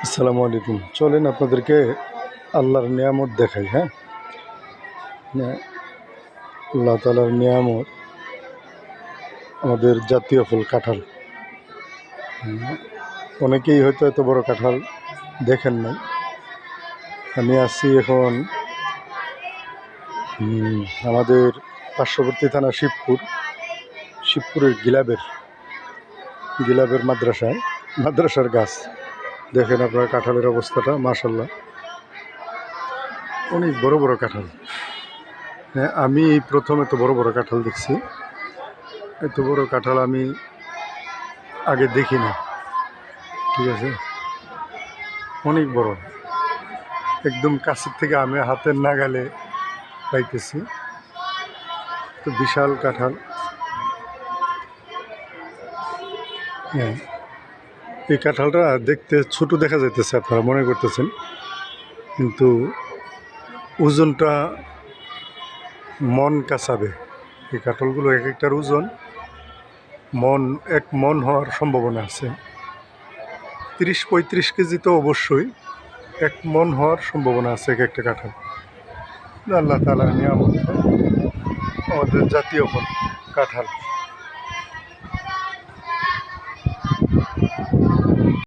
আসসালামু আলাইকুম। চলেন আপনাদেরকে আল্লাহর নিয়ামত দেখাই। হ্যাঁ, আল্লাহ তাআলার নিয়ামত আমাদের জাতীয় ফল কাঁঠাল। অনেকেই হয়তো এত বড় কাঁঠাল দেখেন নাই। আমি আছি এখন আমাদের পার্শ্ববর্তী থানা শিবপুরের গিলাবের মাদ্রাসার গাছ। দেখেন আপনার কাঁঠালের অবস্থাটা, মাশাল্লাহ অনেক বড় বড় কাঁঠাল। হ্যাঁ, আমি এই প্রথম এত বড় বড় কাঁঠাল দেখছি। এত বড় কাঁঠাল আমি আগে দেখি না। ঠিক আছে, অনেক বড়, একদম কাছের থেকে আমি হাতের নাগালে পাইতেছি। তো বিশাল কাঁঠাল। হ্যাঁ, এই কাঁঠালটা দেখতে ছোট দেখা যাইতেছে, আপনারা মনে করতেছেন, কিন্তু ওজনটা মন কাঁচাবে। এই কাঁঠালগুলো এক একটার ওজন এক মন হওয়ার সম্ভাবনা আছে। 30-35 কেজি তো অবশ্যই, 1 মন হওয়ার সম্ভাবনা আছে এক একটা কাঁঠাল। আল্লাহ তাআলার নিয়ামত, আমাদের জাতীয় ফল কাঁঠাল।